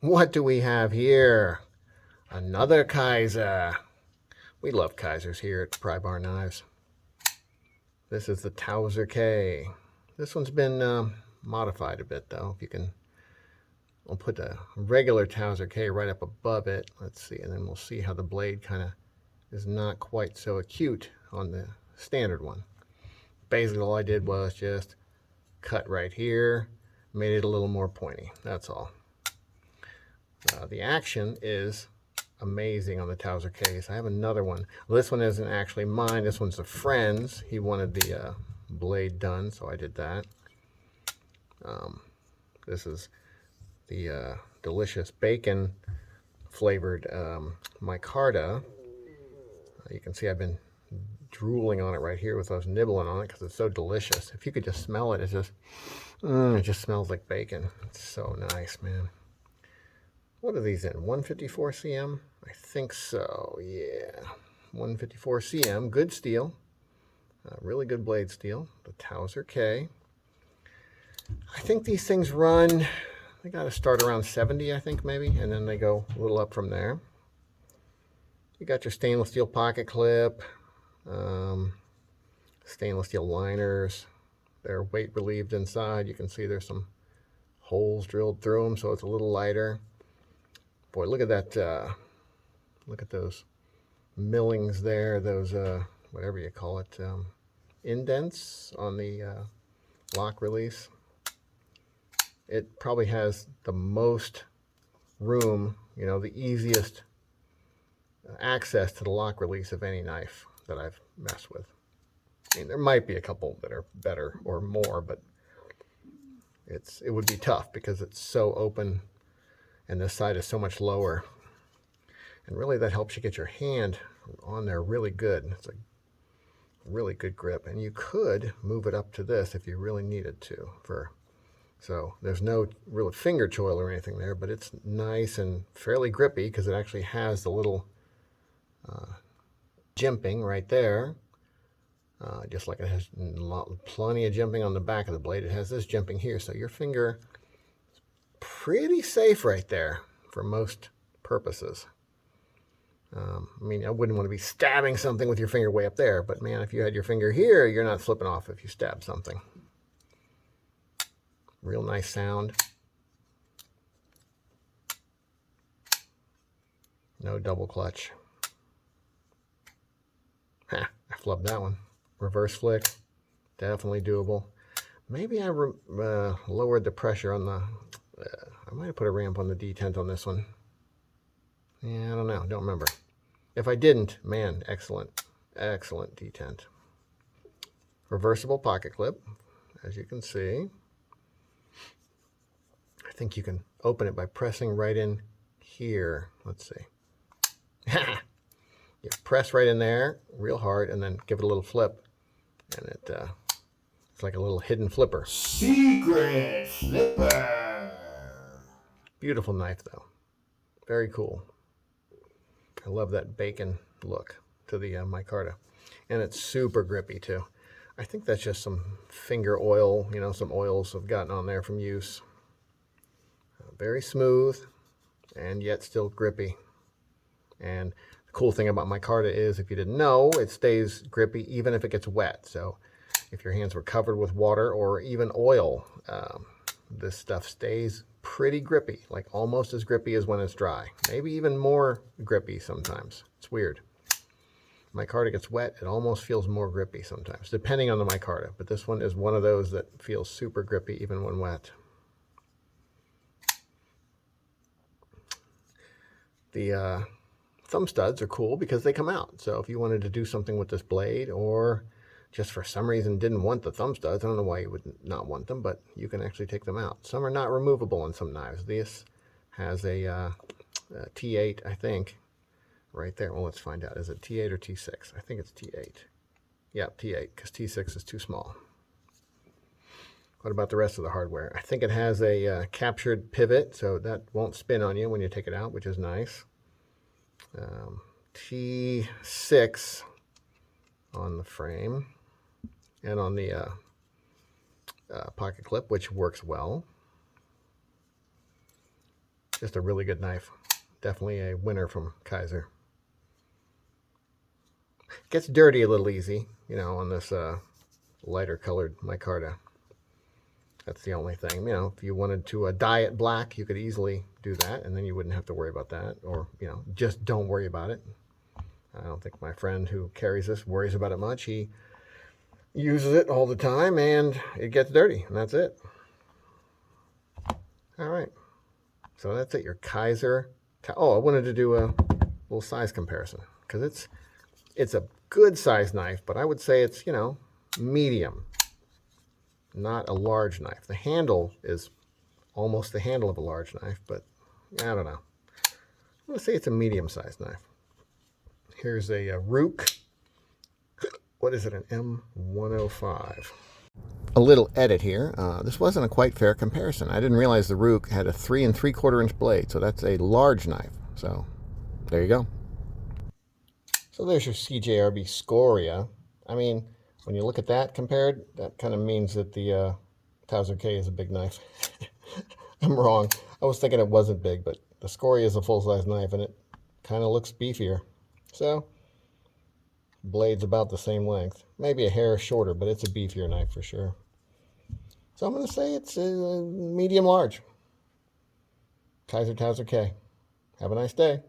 What do we have here? Another Kizer. We love Kizers here at Pry Bar Knives. This is the Towser K. This one's been modified a bit though. If you can, we'll put a regular Towser K right up above it. Let's see, and then we'll see how the blade kind of is not quite so acute on the standard one. Basically, all I did was just cut right here, made it a little more pointy. That's all. The action is amazing on the Towser case. I have another one. Well, this one isn't actually mine. This one's a friend's. He wanted the blade done, so I did that. This is the delicious bacon flavored micarta. You can see I've been drooling on it right here with those nibbling on it because it's so delicious. If you could just smell it, it just smells like bacon. It's so nice, man. What are these in? 154 cm? I think so, yeah. 154 cm, good steel. Really good blade steel. The Towser K. I think these things run, they got to start around 70, I think, maybe, and then they go a little up from there. You got your stainless steel pocket clip, stainless steel liners. They're weight relieved inside. You can see there's some holes drilled through them, so it's a little lighter. Boy, look at that, look at those millings there, those, whatever you call it, indents on the lock release. It probably has the most room, you know, the easiest access to the lock release of any knife that I've messed with. I mean, there might be a couple that are better or more, but it would be tough because it's so open and this side is so much lower. And really that helps you get your hand on there really good. It's a really good grip. And you could move it up to this if you really needed to. So there's no real finger choil or anything there, but it's nice and fairly grippy because it actually has the little jimping right there. Just like it has plenty of jimping on the back of the blade, it has this jimping here. So your finger is pretty safe right there for most purposes. I mean, I wouldn't want to be stabbing something with your finger way up there, but man, if you had your finger here, you're not flipping off if you stab something. Real nice sound. No double clutch. Ha, I flubbed that one. Reverse flick, definitely doable. Maybe I lowered the pressure on the, I might have put a ramp on the detent on this one. Yeah, I don't know, don't remember. If I didn't, man, excellent, excellent detent. Reversible pocket clip, as you can see. I think you can open it by pressing right in here. Let's see. You press right in there real hard and then give it a little flip. And it's like a little hidden flipper. Secret flipper. Beautiful knife though. Very cool. I love that bacon look to the micarta. And it's super grippy too. I think that's just some finger oil, you know, some oils have gotten on there from use. Very smooth and yet still grippy. And the cool thing about micarta is, if you didn't know, it stays grippy even if it gets wet. So if your hands were covered with water or even oil, this stuff stays pretty grippy, like almost as grippy as when it's dry. Maybe even more grippy sometimes. It's weird. Micarta gets wet, it almost feels more grippy sometimes, depending on the micarta. But this one is one of those that feels super grippy even when wet. The thumb studs are cool because they come out. So if you wanted to do something with this blade, or just for some reason didn't want the thumb studs, I don't know why you would not want them, but you can actually take them out. Some are not removable on some knives. This has a T8, I think, right there. Well, let's find out. Is it T8 or T6? I think it's T8. Yeah, T8, because T6 is too small. What about the rest of the hardware? I think it has a captured pivot, so that won't spin on you when you take it out, which is nice. T6 on the frame and on the pocket clip, which works well. Just a really good knife. Definitely a winner from Kizer. Gets dirty a little easy, you know, on this lighter colored micarta. That's the only thing. You know, if you wanted to dye it black, you could easily do that, and then you wouldn't have to worry about that. Or, you know, just don't worry about it. I don't think my friend who carries this worries about it much. He uses it all the time, and it gets dirty, and that's it. All right. So that's it, your Kizer. Oh, I wanted to do a little size comparison because it's a good size knife, but I would say it's, you know, medium, not a large knife. The handle is almost the handle of a large knife, but I don't know. I'm going to say it's a medium-sized knife. Here's a Rook. What is it, an M105? A little edit here. This wasn't a quite fair comparison. I didn't realize the Rook had a 3 3/4 inch blade, so that's a large knife. So there you go. So there's your CJRB Scoria. I mean, when you look at that compared, that kind of means that the Towser K is a big knife. I'm wrong. I was thinking it wasn't big, but the Scoria is a full-size knife, and it kind of looks beefier. So, blade's about the same length. Maybe a hair shorter, but it's a beefier knife for sure. So I'm going to say it's medium-large. Kizer Towser K. Have a nice day.